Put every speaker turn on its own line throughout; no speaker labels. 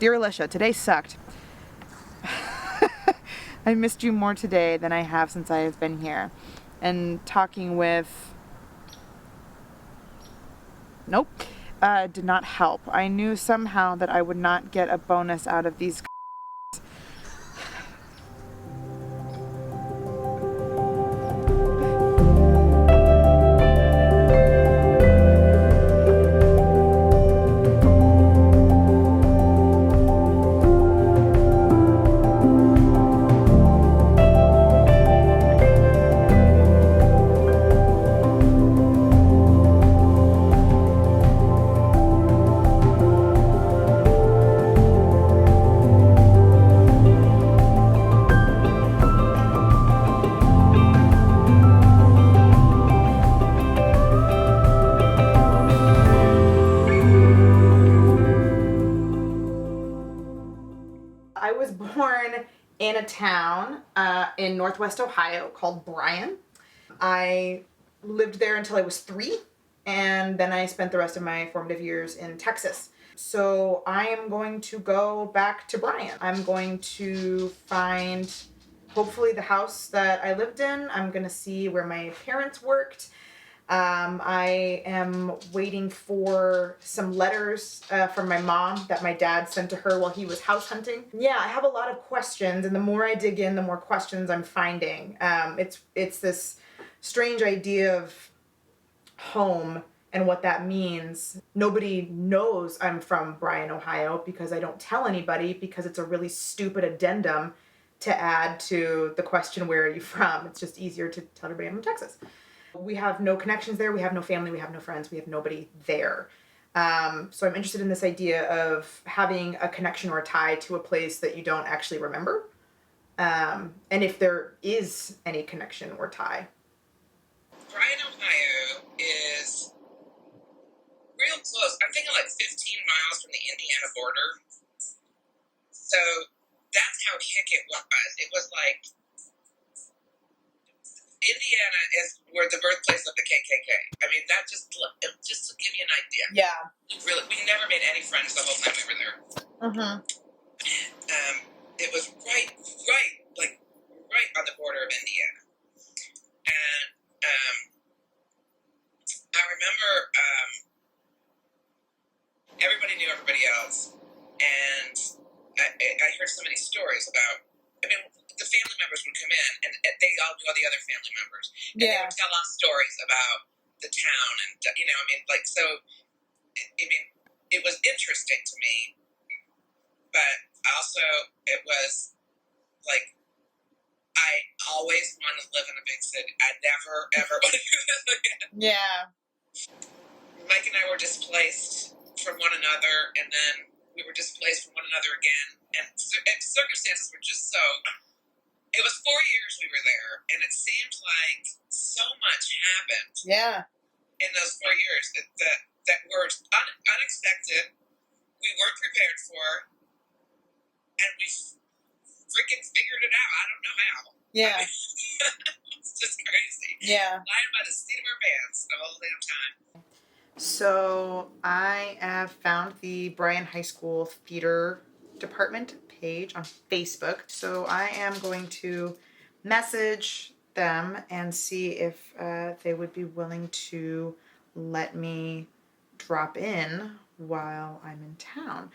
Dear Alicia, today sucked. I missed you more today than I have since I have been here. And talking with... Nope. Did not help. I knew somehow that I would not get a bonus out of these. I was born in a town in Northwest Ohio called Bryan. I lived there until I was 3, and then I spent the rest of my formative years in Texas. So I am going to go back to Bryan. I'm going to find, hopefully, the house that I lived in. I'm going to see where my parents worked. I am waiting for some letters from my mom that my dad sent to her while he was house hunting. Yeah, I have a lot of questions, and the more I dig in, the more questions I'm finding. It's this strange idea of home and what that means. Nobody knows I'm from Bryan, Ohio, because I don't tell anybody, because it's a really stupid addendum to add to the question, where are you from? It's just easier to tell everybody I'm from Texas. We have no connections there. We have no family. We have no friends. We have nobody there. So I'm interested in this idea of having a connection or a tie to a place that you don't actually remember. And if there is any connection or tie.
Bryan, Ohio is real close. I'm thinking like 15 miles from the Indiana border. So that's how hick it was. It was like, Indiana is where the birthplace of the KKK. I mean, that just to give you an idea.
Yeah.
Really, we never made any friends the whole time we were there.
Mm-hmm.
It was right on the border of Indiana. And I remember everybody knew everybody else. And I heard so many stories about, the family members would come in, and they all knew all the other family members. And they would tell us stories about the town, and, it was interesting to me, but also it was, like, I always want to live in a big city. I never, ever want to do this again.
Yeah.
Mike and I were displaced from one another, and then we were displaced from one another again, and circumstances were just so... It was 4 years we were there, and it seemed like so much happened.
Yeah.
In those 4 years that were unexpected, we weren't prepared for, and we freaking figured it out. I don't know how.
Yeah.
It's just crazy.
Yeah.
Lying by the seat of our pants the whole damn time.
So I have found the Bryan High School Theater Department page on Facebook. So I am going to message them and see if they would be willing to let me drop in while I'm in town.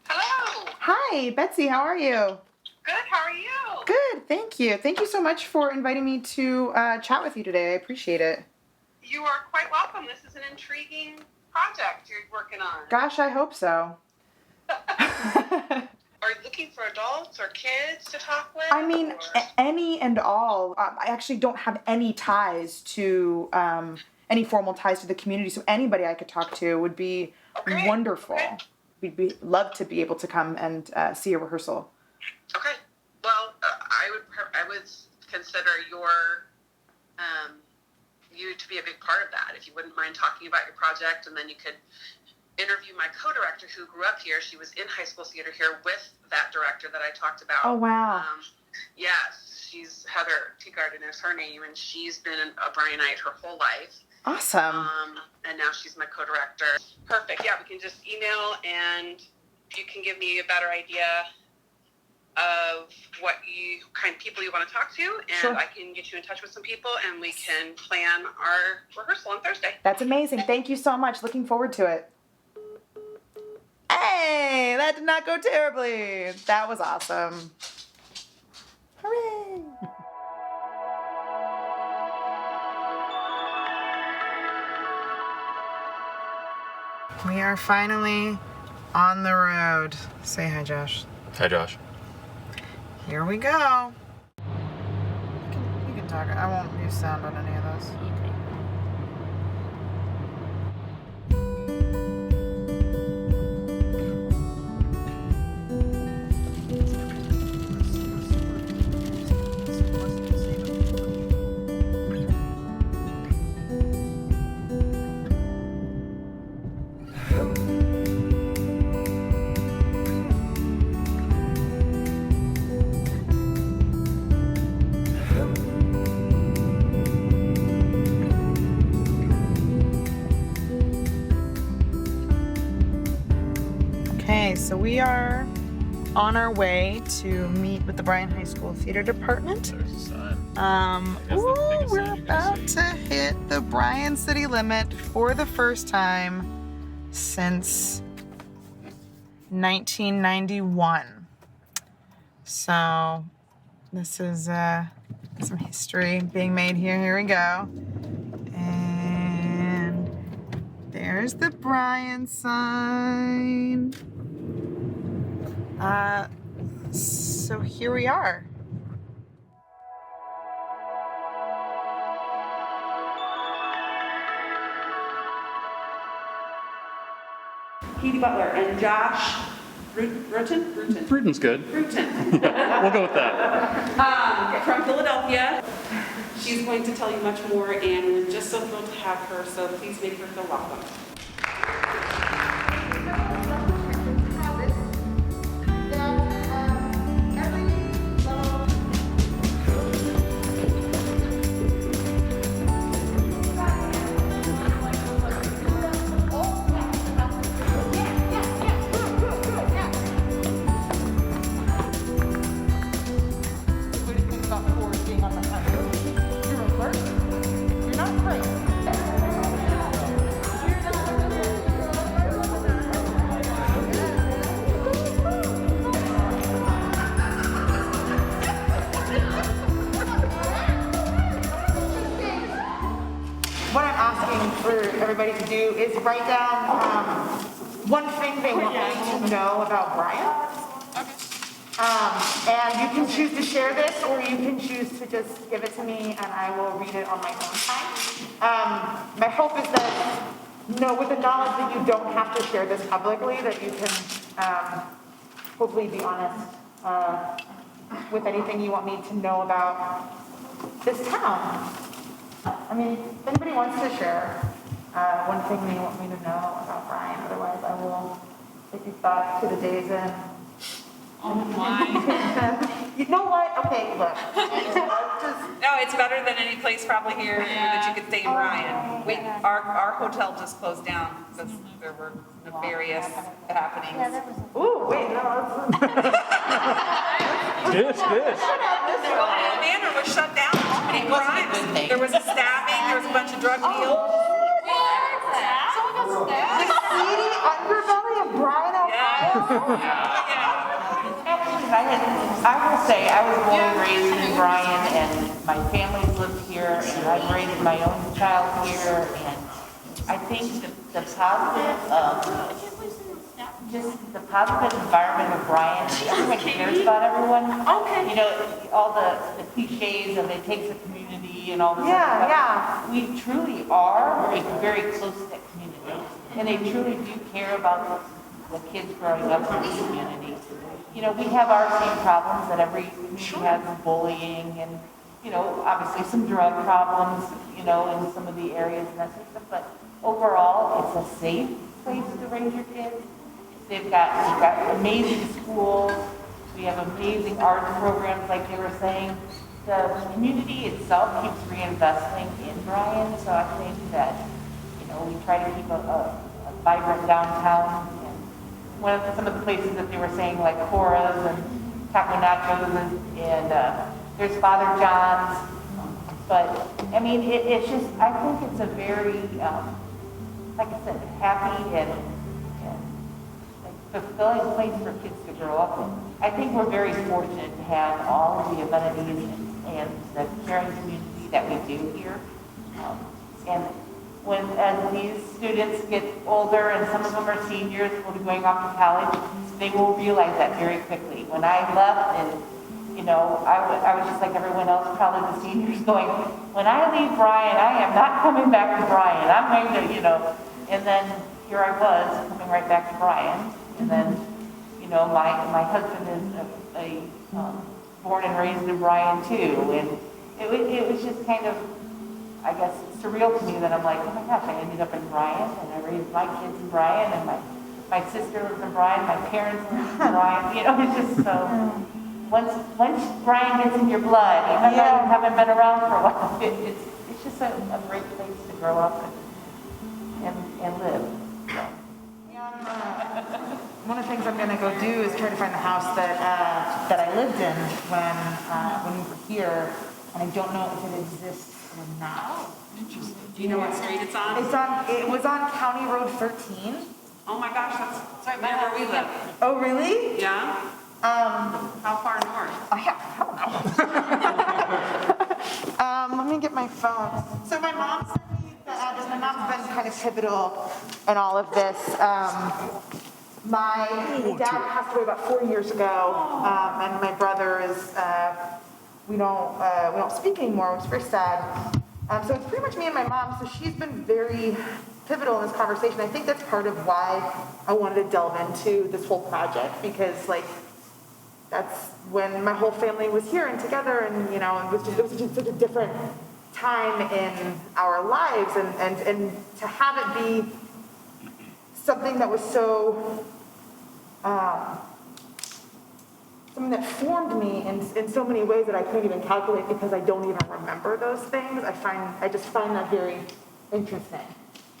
Hello.
Hi, Betsy. How are you?
Good. How are you?
Good. Thank you. Thank you so much for inviting me to chat with you today. I appreciate it.
You are quite welcome. This is an intriguing project you're working on.
Gosh, I hope so.
Are you looking for adults or kids to talk with?
I mean, any and all. I actually don't have any ties to, any formal ties to the community, so anybody I could talk to would be wonderful.
Okay.
We'd love to be able to come and see a rehearsal.
Okay. Well, I would consider you to be a big part of that. If you wouldn't mind talking about your project, and then you could interview my co-director who grew up here. She was in high school theater here with that director that I talked about.
Oh, wow.
Yes, Heather Teagarden is her name, and she's been a Bryanite her whole life.
Awesome.
And now she's my co-director. Perfect. Yeah, we can just email, and you can give me a better idea of what kind of people you want to talk to, and
Sure.
I can get you in touch with some people, and we can plan our rehearsal on Thursday.
That's amazing. Thank you so much. Looking forward to it. Hey, that did not go terribly. That was awesome. Hooray! We are finally on the road. Say hi, Josh.
Hi, Josh.
Here we go. You can talk. I won't use sound on any of those. Okay, so we are on our way to meet with the Bryan High School Theater Department.
There's a sign. That's the biggest
We're
sign you can
about
see.
to hit the Bryan city limit for the first time since 1991. So this is some history being made here. Here we go. And there's the Bryan sign. So here we are.
Katie Butler and Josh Bruton?
Bruton's good.
Bruton.
We'll go with that.
From Philadelphia. She's going to tell you much more, and we're just so thrilled to have her, so please make her feel welcome.
What I'm asking for everybody to do is write down one thing they want me to know about Bryan. And you can choose to share this, or you can choose to just give it to me and I will read it on my own time. My hope is that, with the knowledge that you don't have to share this publicly, that you can hopefully be honest with anything you want me to know about this town. I mean, if anybody wants to share one thing they want me to know about Bryan, otherwise I will take you back to the days in.
Oh my.
You know what? Okay, look.
No, it's better than any place probably here that you could stay in Bryan. Our hotel just closed down because there were nefarious happenings.
Ooh, wait, no.
Good.
The manor was shut down. Too many crimes. There was a stabbing. There was a bunch of drug deals.
The seedy underbelly of Bryan, Ohio?
Yeah.
I will say, I was born and raised in Bryan, and my family's lived here, and I've raised my own child here, and I think the positive, just the positive environment of Bryan, everyone cares about everyone.
Okay.
You know, all the cliches of it takes a community and all this
Yeah,
other
yeah.
stuff. We truly are a very close-knit community, and they truly do care about the kids growing up in the community. You know, we have our same problems that every community has with bullying and, obviously some drug problems, in some of the areas and that sort of stuff. But overall, it's a safe place to raise your kids. We've got amazing schools. We have amazing art programs, like they were saying. the community itself keeps reinvesting in Bryan, so I think that, we try to keep a vibrant downtown. And some of the places that they were saying, like Cora's and Taco Nachos, and there's Father John's. But, I mean, it's just, I think it's a very, like I said, happy and like fulfilling place for kids to grow up in. I think we're very fortunate to have all of the amenities and the caring community that we do here. And as these students get older, and some of them are seniors, will be going off to college, they will realize that very quickly. When I left, and I was just like everyone else, probably the seniors, going, when I leave Bryan, I am not coming back to Bryan. I'm going to, and then here I was coming right back to Bryan, and then, my husband is born and raised in Bryan too, and it was just kind of, I guess, surreal to me that I'm like, oh my gosh, I ended up in Bryan, and I raised my kids in Bryan, and my sister lives in Bryan, my parents live in Bryan. It's just so. Once Bryan gets in your blood, even though you haven't been around for a while, it's just a great place to grow up and live. So.
One of the things I'm gonna go do is try to find the house that I lived in when we were here, and I don't know if it exists or not.
Interesting. Do you know what street it's on?
It was on County Road 13.
Oh my gosh, that's right by where we live.
Oh really?
Yeah? How far north?
I don't know. Let me get my phone. So my mom sent me the address. My mom's been kind of pivotal in all of this. My dad passed away about 4 years ago, and my brother is. We don't speak anymore, which is very sad. So it's pretty much me and my mom. So she's been very pivotal in this conversation. I think that's part of why I wanted to delve into this whole project, because that's when my whole family was here and together, and it was just such a different time in our lives, and to have it be something that was so something that formed me in so many ways that I couldn't even calculate, because I don't even remember those things. I just find that very interesting.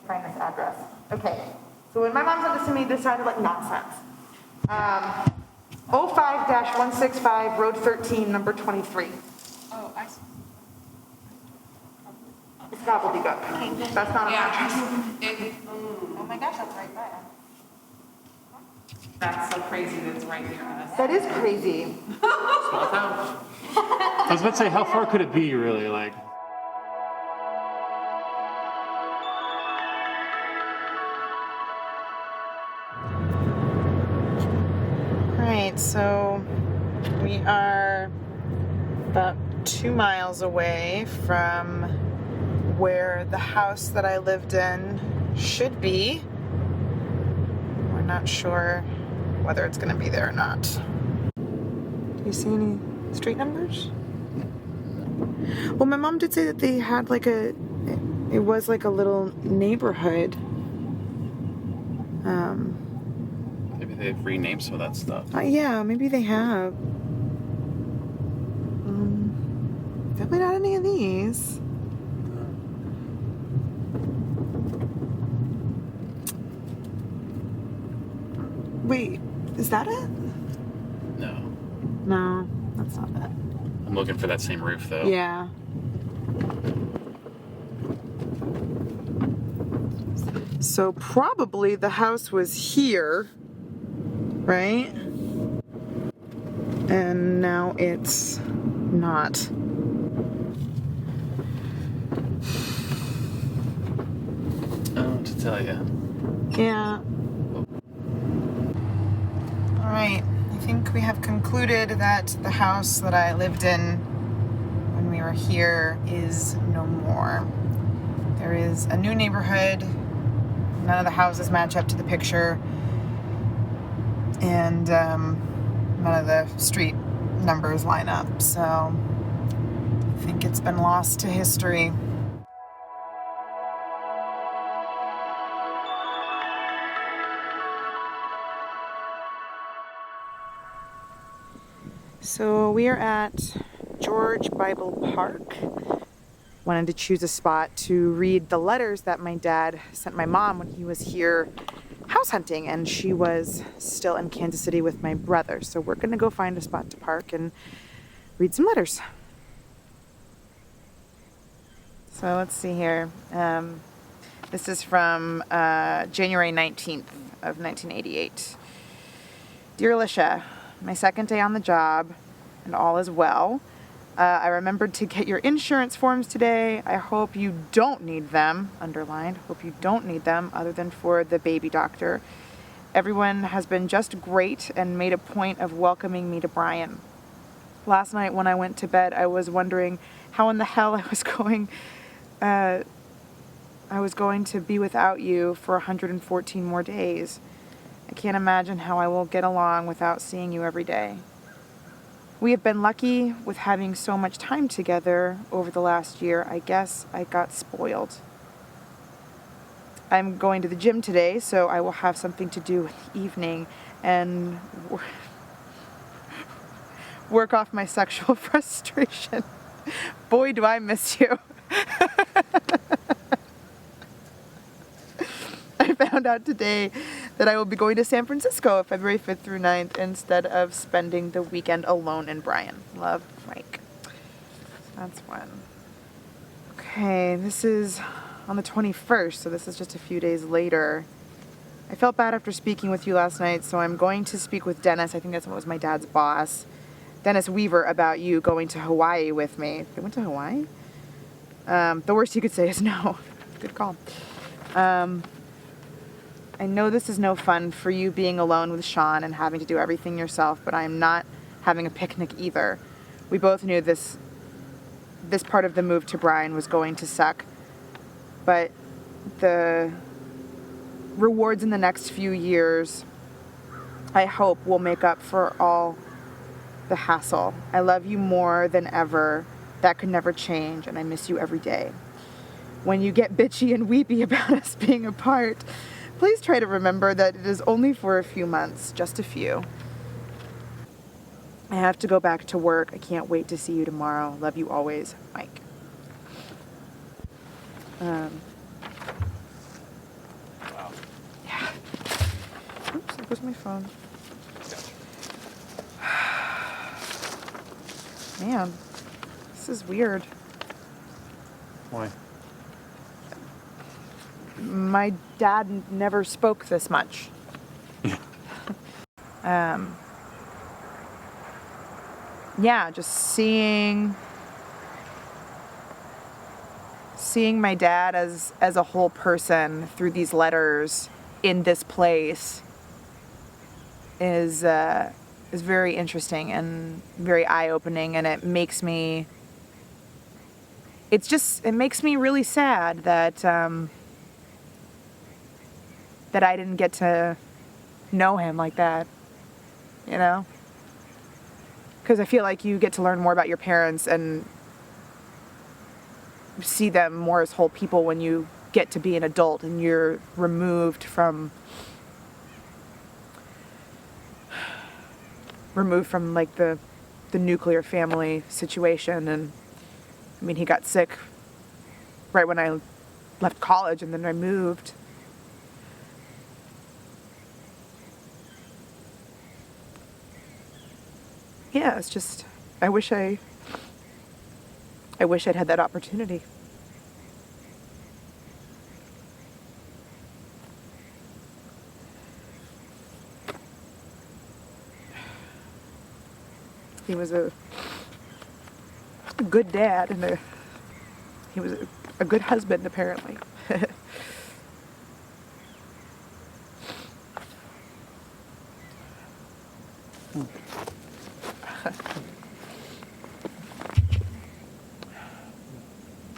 Find this address. Okay, so when my mom sent this to me, this sounded like nonsense. 05-165 Road 13, number 23.
Oh, I see.
It's gobbledygook. That's not an address.
Oh my gosh, that's right there.
That's so crazy that it's right near us.
That is crazy.
Small town. I was about to say, how far could it be, really? Like.
Right, so we are about 2 miles away from where the house that I lived in should be. We're not sure whether it's going to be there or not. Do you see any street numbers? Well, my mom did say that they had it was like a little neighborhood.
Maybe they've renamed some of that stuff.
Yeah, maybe they have. Definitely not any of these. Wait, is that it?
No.
No, that's not it.
I'm looking for that same roof, though.
Yeah. So probably the house was here, right? And now it's not.
Oh, to tell you.
Yeah. All right. I think we have concluded that the house that I lived in when we were here is no more. There is a new neighborhood. None of the houses match up to the picture. And none of the street numbers line up. So I think it's been lost to history. So we are at George Bible Park. Wanted to choose a spot to read the letters that my dad sent my mom when he was here house hunting, and she was still in Kansas City with my brother. So we're gonna go find a spot to park and read some letters. So let's see here. This is from January 19th of 1988. Dear Alicia, my second day on the job, and all is well. I remembered to get your insurance forms today. I hope you don't need them, underlined. Hope you don't need them other than for the baby doctor. Everyone has been just great and made a point of welcoming me to Bryan. Last night when I went to bed, I was wondering how in the hell I was going to be without you for 114 more days. I can't imagine how I will get along without seeing you every day. We have been lucky with having so much time together over the last year. I guess I got spoiled. I'm going to the gym today, so I will have something to do in the evening and work off my sexual frustration. Boy, do I miss you. I found out today that I will be going to San Francisco February 5th through 9th instead of spending the weekend alone in Bryan. Love, Mike. That's one. Okay, this is on the 21st, so this is just a few days later. I felt bad after speaking with you last night, so I'm going to speak with Dennis. I think that's what was my dad's boss. Dennis Weaver, about you going to Hawaii with me. They went to Hawaii? The worst you could say is no. Good call. I know this is no fun for you being alone with Sean and having to do everything yourself, but I am not having a picnic either. We both knew this part of the move to Bryan was going to suck, but the rewards in the next few years, I hope, will make up for all the hassle. I love you more than ever. That could never change, and I miss you every day. When you get bitchy and weepy about us being apart, please try to remember that it is only for a few months, just a few. I have to go back to work. I can't wait to see you tomorrow. Love you always, Mike. Yeah. Oops, there goes my phone. Man, this is weird.
Why?
My dad never spoke this much. Yeah, just seeing my dad as a whole person through these letters in this place is very interesting and very eye-opening, and it makes me really sad that I didn't get to know him like that, you know? Because I feel like you get to learn more about your parents and see them more as whole people when you get to be an adult and you're removed from like the nuclear family situation. And I mean, he got sick right when I left college, and then I moved. Yeah, it's just, I wish I'd had that opportunity. He was a good dad, and he was a good husband, apparently.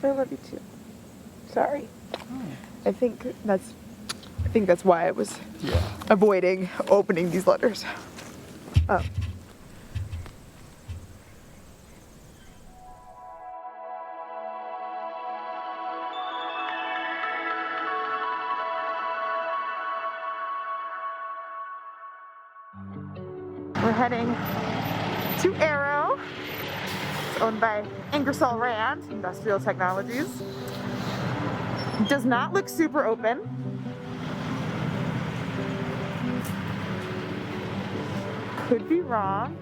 I love you too. Sorry. I think that's why I was avoiding opening these letters. Oh. We're heading to Arrow
It's owned by Ingersoll Rand Industrial Technologies. Does not look super open. Could be wrong.